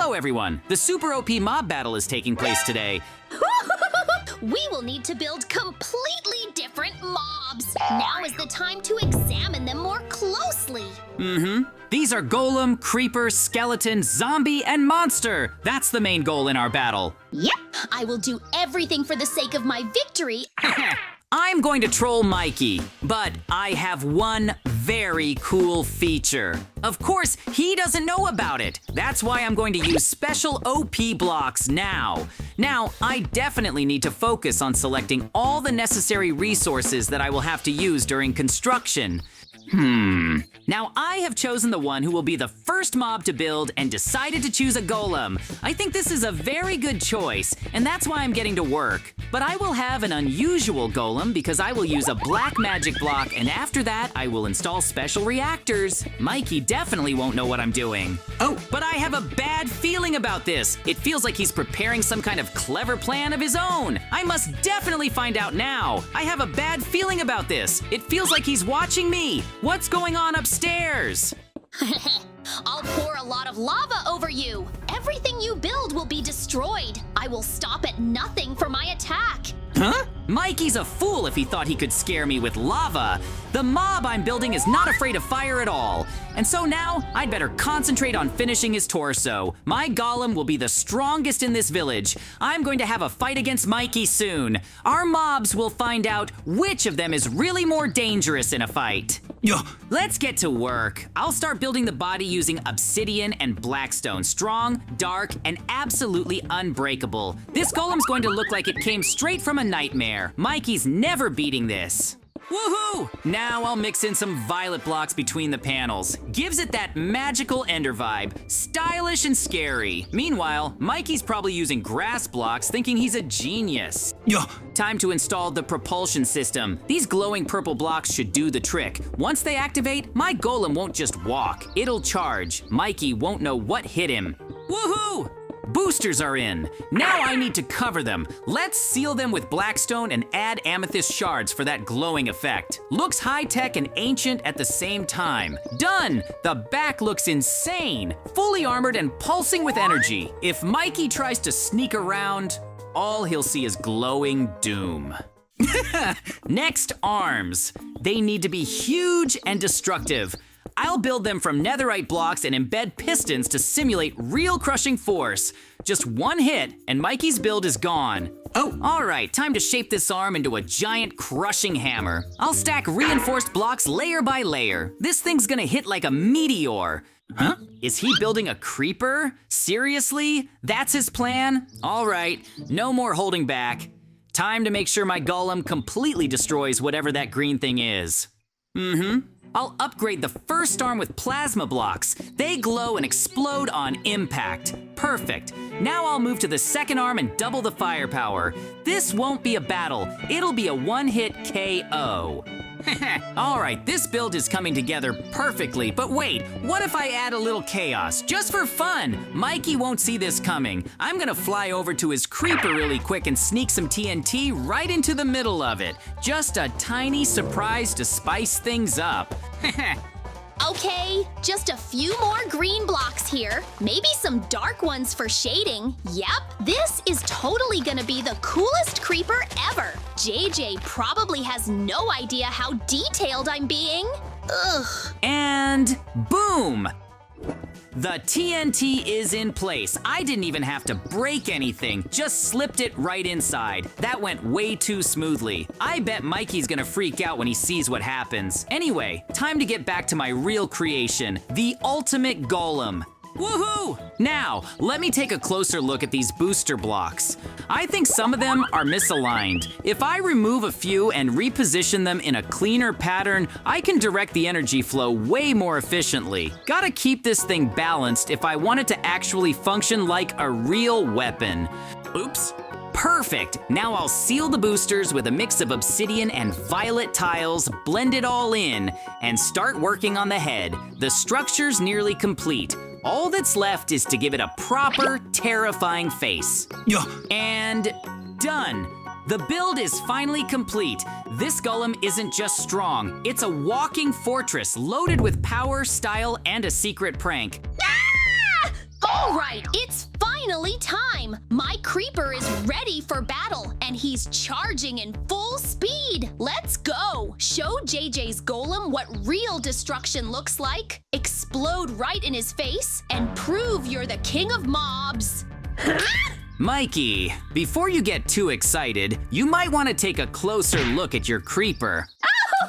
Hello, everyone. The Super OP mob battle is taking place today. We will need to build completely different mobs. Now is the time to examine them more closely. These are golem, creeper, skeleton, zombie, and monster. That's the main goal in our battle. Yep, I will do everything for the sake of my victory. I'm going to troll Mikey, but I have one very cool feature. Of course, he doesn't know about it. That's why I'm going to use special OP blocks now. Now, I definitely need to focus on selecting all the necessary resources that I will have to use during construction. Now I have chosen the one who will be the first mob to build and decided to choose a golem. I think this is a very good choice, and that's why I'm getting to work. But I will have an unusual golem because I will use a black magic block, and after that, I will install special reactors. Mikey definitely won't know what I'm doing. Oh, but I have a bad feeling about this. It feels like he's preparing some kind of clever plan of his own. I must definitely find out now. I have a bad feeling about this. It feels like he's watching me. What's going on upstairs? I'll pour a lot of lava over you. Everything you build will be destroyed. I will stop at nothing for my attack. Huh? Mikey's a fool if he thought he could scare me with lava. The mob I'm building is not afraid of fire at all. And so now, I'd better concentrate on finishing his torso. My golem will be the strongest in this village. I'm going to have a fight against Mikey soon. Our mobs will find out which of them is really more dangerous in a fight. Let's get to work. I'll start building the body using obsidian and blackstone. Strong, dark, and absolutely unbreakable. This golem's going to look like it came straight from a nightmare. Mikey's never beating this. Woohoo! Now I'll mix in some violet blocks between the panels. Gives it that magical ender vibe. Stylish and scary. Meanwhile, Mikey's probably using grass blocks thinking he's a genius. Time to install the propulsion system. These glowing purple blocks should do the trick. Once they activate, my golem won't just walk. It'll charge. Mikey won't know what hit him. Woohoo! Boosters are in. Now I need to cover them. Let's seal them with blackstone and add amethyst shards for that glowing effect. Looks high-tech and ancient at the same time. Done! The back looks insane. Fully armored and pulsing with energy. If Mikey tries to sneak around, all he'll see is glowing doom. Next, arms. They need to be huge and destructive. I'll build them from netherite blocks and embed pistons to simulate real crushing force. Just one hit, and Mikey's build is gone. Oh, all right, time to shape this arm into a giant crushing hammer. I'll stack reinforced blocks layer by layer. This thing's gonna hit like a meteor. Huh? Is he building a creeper? Seriously? That's his plan? All right, no more holding back. Time to make sure my golem completely destroys whatever that green thing is. I'll upgrade the first arm with plasma blocks. They glow and explode on impact. Perfect. Now I'll move to the second arm and double the firepower. This won't be a battle. It'll be a one-hit KO. All right, this build is coming together perfectly, but wait, what if I add a little chaos? Just for fun. Mikey won't see this coming. I'm gonna fly over to his creeper really quick and sneak some TNT right into the middle of it. Just a tiny surprise to spice things up. Okay, just a few more green blocks here. Maybe some dark ones for shading. Yep, this is totally gonna be the coolest creeper ever. JJ probably has no idea how detailed I'm being. Ugh. And boom! The TNT is in place. I didn't even have to break anything, just slipped it right inside. That went way too smoothly. I bet Mikey's gonna freak out when he sees what happens. Anyway, time to get back to my real creation, the ultimate golem. Woohoo! Now, let me take a closer look at these booster blocks. I think some of them are misaligned. If I remove a few and reposition them in a cleaner pattern, I can direct the energy flow way more efficiently. Gotta keep this thing balanced if I want it to actually function like a real weapon. Oops. Perfect! Now I'll seal the boosters with a mix of obsidian and violet tiles, blend it all in, and start working on the head. The structure's nearly complete. All that's left is to give it a proper, terrifying face. And done! The build is finally complete. This golem isn't just strong, it's a walking fortress loaded with power, style, and a secret prank. Ah! All right, it's finally time. My creeper is ready for battle, and he's charging in full speed. Let's go. Show JJ's golem what real destruction looks like. Explode right in his face, and prove you're the king of mobs. Mikey, before you get too excited, you might want to take a closer look at your creeper.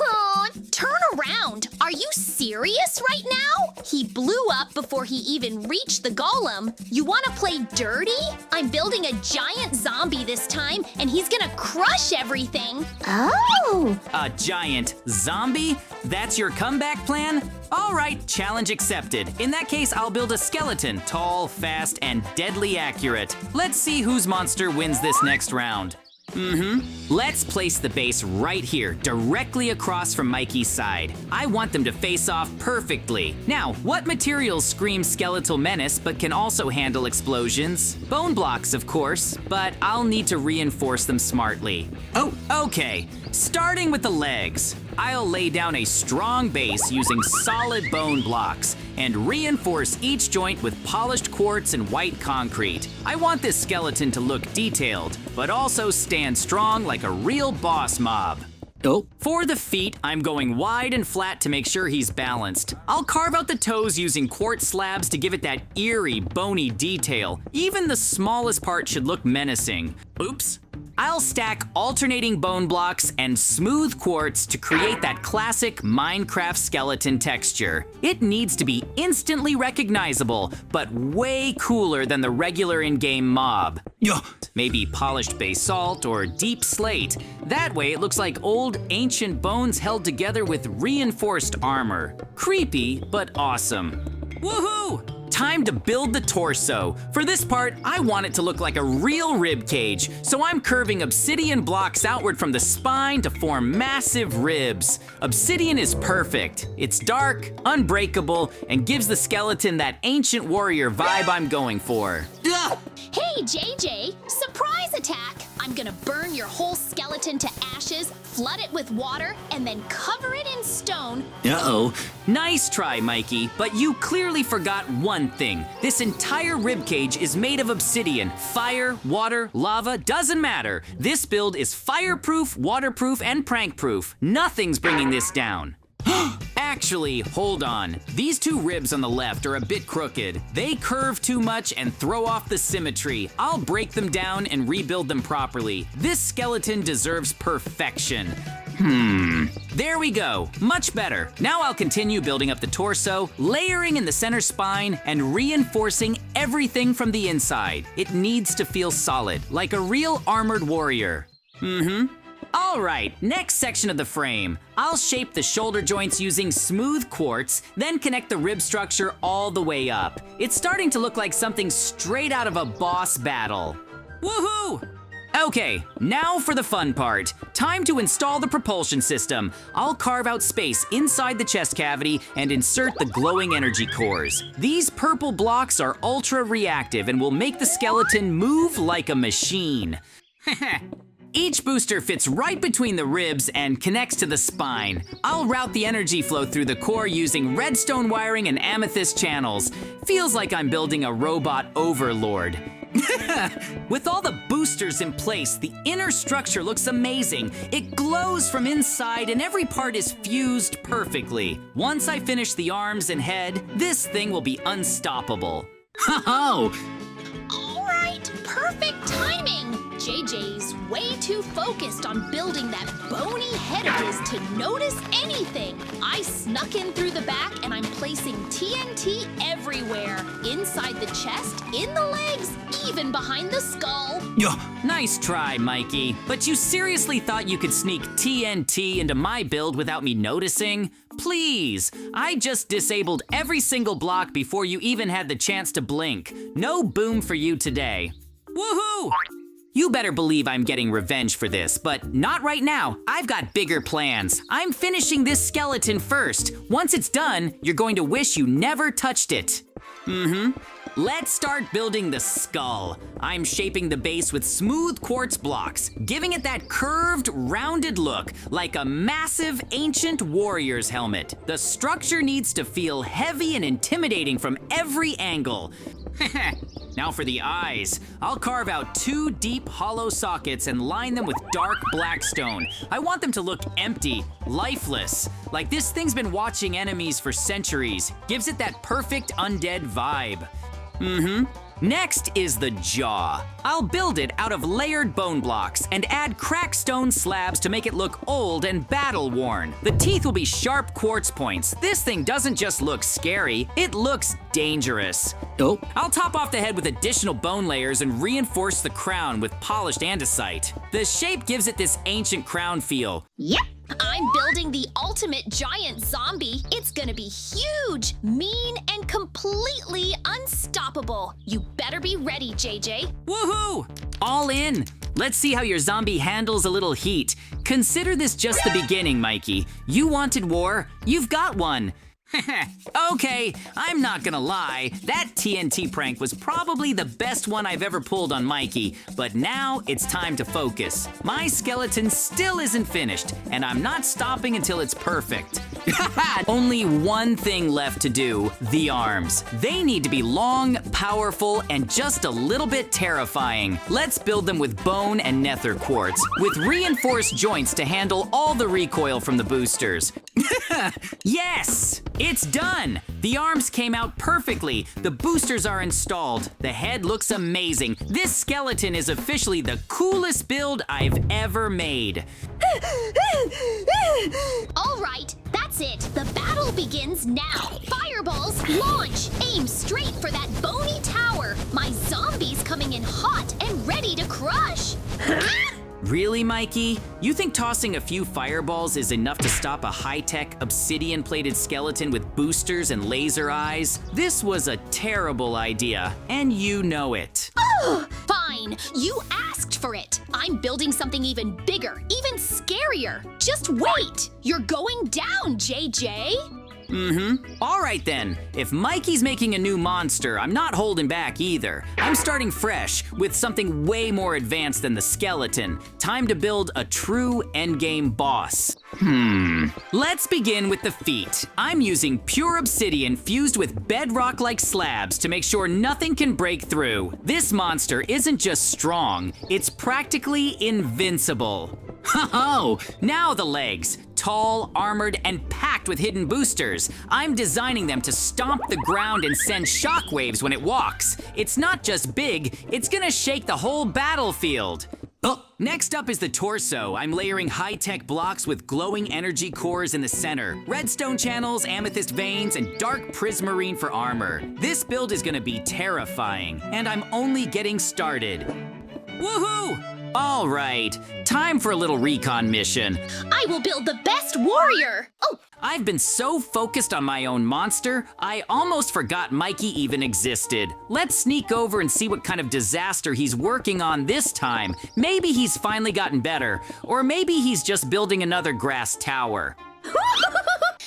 Oh, turn around. Are you serious right now? He blew up before he even reached the golem. You want to play dirty? I'm building a giant zombie this time, and he's gonna crush everything. Oh! A giant zombie? That's your comeback plan? All right, challenge accepted. In that case, I'll build a skeleton, tall, fast, and deadly accurate. Let's see whose monster wins this next round. Let's place the base right here, directly across from Mikey's side. I want them to face off perfectly. Now, what materials scream skeletal menace but can also handle explosions? Bone blocks, of course, but I'll need to reinforce them smartly. Oh, okay. Starting with the legs. I'll lay down a strong base using solid bone blocks and reinforce each joint with polished quartz and white concrete. I want this skeleton to look detailed, but also stand strong like a real boss mob. For the feet, I'm going wide and flat to make sure he's balanced. I'll carve out the toes using quartz slabs to give it that eerie, bony detail. Even the smallest part should look menacing. Oops. I'll stack alternating bone blocks and smooth quartz to create that classic Minecraft skeleton texture. It needs to be instantly recognizable, but way cooler than the regular in-game mob. Maybe polished basalt or deep slate. That way it looks like old ancient bones held together with reinforced armor. Creepy, but awesome. Woohoo! Time to build the torso. For this part, I want it to look like a real rib cage, so I'm curving obsidian blocks outward from the spine to form massive ribs. Obsidian is perfect. It's dark, unbreakable, and gives the skeleton that ancient warrior vibe I'm going for. Hey, JJ, surprise attack! I'm gonna burn your whole skeleton to ashes, flood it with water, and then cover it in stone. Uh-oh. Nice try, Mikey, but you clearly forgot one thing. This entire ribcage is made of obsidian. Fire, water, lava, doesn't matter. This build is fireproof, waterproof, and prankproof. Nothing's bringing this down. Actually, hold on. These two ribs on the left are a bit crooked. They curve too much and throw off the symmetry. I'll break them down and rebuild them properly. This skeleton deserves perfection. There we go. Much better. Now I'll continue building up the torso, layering in the center spine, and reinforcing everything from the inside. It needs to feel solid, like a real armored warrior. All right, next section of the frame. I'll shape the shoulder joints using smooth quartz, then connect the rib structure all the way up. It's starting to look like something straight out of a boss battle. Woohoo! Okay, now for the fun part. Time to install the propulsion system. I'll carve out space inside the chest cavity and insert the glowing energy cores. These purple blocks are ultra reactive and will make the skeleton move like a machine. Each booster fits right between the ribs and connects to the spine. I'll route the energy flow through the core using redstone wiring and amethyst channels. Feels like I'm building a robot overlord. With all the boosters in place, the inner structure looks amazing. It glows from inside and every part is fused perfectly. Once I finish the arms and head, this thing will be unstoppable. Ho-ho! All right, perfect timing. JJ's way too focused on building that bony head of his to notice anything. I snuck in through the back and I'm placing TNT everywhere. Inside the chest, in the legs, even behind the skull. Nice try, Mikey. But you seriously thought you could sneak TNT into my build without me noticing? Please, I just disabled every single block before you even had the chance to blink. No boom for you today. Woohoo! You better believe I'm getting revenge for this, but not right now. I've got bigger plans. I'm finishing this skeleton first. Once it's done, you're going to wish you never touched it. Let's start building the skull. I'm shaping the base with smooth quartz blocks, giving it that curved, rounded look, like a massive ancient warrior's helmet. The structure needs to feel heavy and intimidating from every angle. Now for the eyes. I'll carve out 2 deep hollow sockets and line them with dark black stone. I want them to look empty, lifeless. Like this thing's been watching enemies for centuries. Gives it that perfect undead vibe. Next is the jaw. I'll build it out of layered bone blocks and add cracked stone slabs to make it look old and battle-worn. The teeth will be sharp quartz points. This thing doesn't just look scary, it looks dangerous. Oh. I'll top off the head with additional bone layers and reinforce the crown with polished andesite. The shape gives it this ancient crown feel. Yep, I'm building the ultimate giant zombie. It's gonna be huge, mean, and completely unstoppable. You better be ready, JJ. Woohoo! All in! Let's see how your zombie handles a little heat. Consider this just the beginning, Mikey. You wanted war, you've got one. Okay, I'm not gonna lie, that TNT prank was probably the best one I've ever pulled on Mikey, but now it's time to focus. My skeleton still isn't finished, and I'm not stopping until it's perfect. Only one thing left to do, the arms. They need to be long, powerful, and just a little bit terrifying. Let's build them with bone and nether quartz, with reinforced joints to handle all the recoil from the boosters. Yes! It's done! The arms came out perfectly. The boosters are installed. The head looks amazing. This skeleton is officially the coolest build I've ever made. All right, that's it. The battle begins now. Fireballs, launch. Aim straight for that bony tower. My zombie's coming in hot and ready to crush. Really, Mikey? You think tossing a few fireballs is enough to stop a high-tech, obsidian-plated skeleton with boosters and laser eyes? This was a terrible idea, and you know it. Fine, you asked for it. I'm building something even bigger, even scarier. Just wait. You're going down, JJ. All right then. If Mikey's making a new monster, I'm not holding back either. I'm starting fresh with something way more advanced than the skeleton. Time to build a true endgame boss. Let's begin with the feet. I'm using pure obsidian fused with bedrock-like slabs to make sure nothing can break through. This monster isn't just strong, it's practically invincible. Oh, now the legs. Tall, armored, and packed with hidden boosters. I'm designing them to stomp the ground and send shockwaves when it walks. It's not just big, it's gonna shake the whole battlefield. Oh, next up is the torso. I'm layering high-tech blocks with glowing energy cores in the center, redstone channels, amethyst veins, and dark prismarine for armor. This build is gonna be terrifying, and I'm only getting started. Woohoo! All right, time for a little recon mission. I will build the best warrior. Oh, I've been so focused on my own monster, I almost forgot Mikey even existed. Let's sneak over and see what kind of disaster he's working on this time. Maybe he's finally gotten better, or maybe he's just building another grass tower.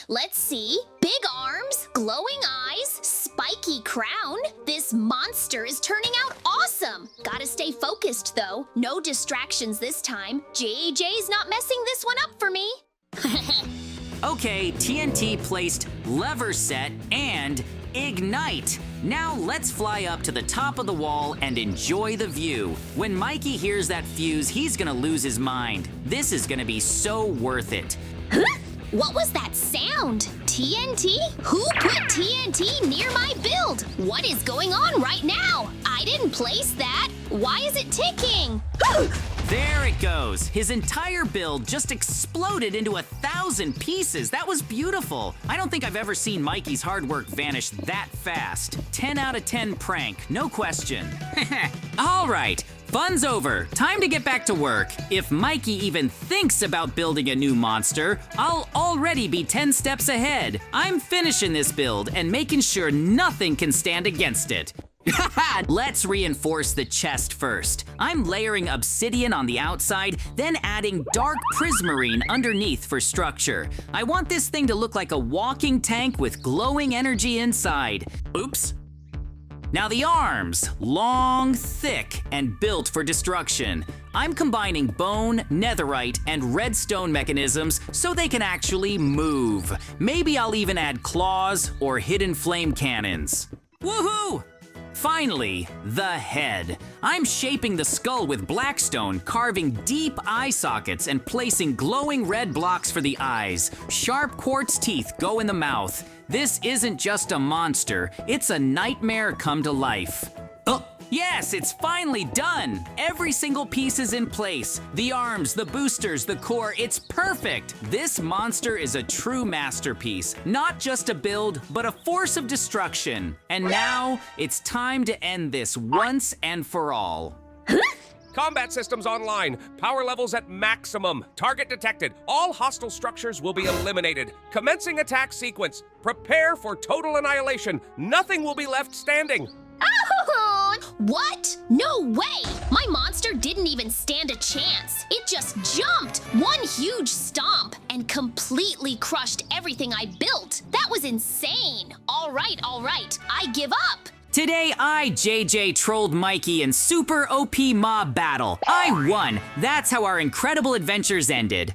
let's see. Big arms, glowing eyes, spiky crown. This monster is turning out awesome. Gotta stay focused though. No distractions this time. JJ's not messing this one up for me. Okay, TNT placed, lever set, and ignite. Now let's fly up to the top of the wall and enjoy the view. When Mikey hears that fuse, he's gonna lose his mind. This is gonna be so worth it. What was that sound? TNT? Who put TNT near my build? What is going on right now? I didn't place that. Why is it ticking? There it goes. His entire build just exploded into 1,000 pieces. That was beautiful. I don't think I've ever seen Mikey's hard work vanish that fast. 10 out of 10 prank, no question. All right, fun's over. Time to get back to work. If Mikey even thinks about building a new monster, I'll already be 10 steps ahead. I'm finishing this build and making sure nothing can stand against it. Let's reinforce the chest first. I'm layering obsidian on the outside, then adding dark prismarine underneath for structure. I want this thing to look like a walking tank with glowing energy inside. Oops. Now the arms, long, thick, and built for destruction. I'm combining bone, netherite, and redstone mechanisms so they can actually move. Maybe I'll even add claws or hidden flame cannons. Woohoo! Finally, the head. I'm shaping the skull with blackstone, carving deep eye sockets and placing glowing red blocks for the eyes. Sharp quartz teeth go in the mouth. This isn't just a monster, it's a nightmare come to life. Oh, yes, it's finally done! Every single piece is in place. The arms, the boosters, the core, it's perfect! This monster is a true masterpiece. Not just a build, but a force of destruction. And now, it's time to end this once and for all. Combat systems online. Power levels at maximum. Target detected. All hostile structures will be eliminated. Commencing attack sequence. Prepare for total annihilation. Nothing will be left standing. What? No way! My monster didn't even stand a chance. It just jumped, one huge stomp, and completely crushed everything I built. That was insane. All right, I give up. Today, I, JJ, trolled Mikey in Super OP Mob Battle. I won. That's how our incredible adventures ended.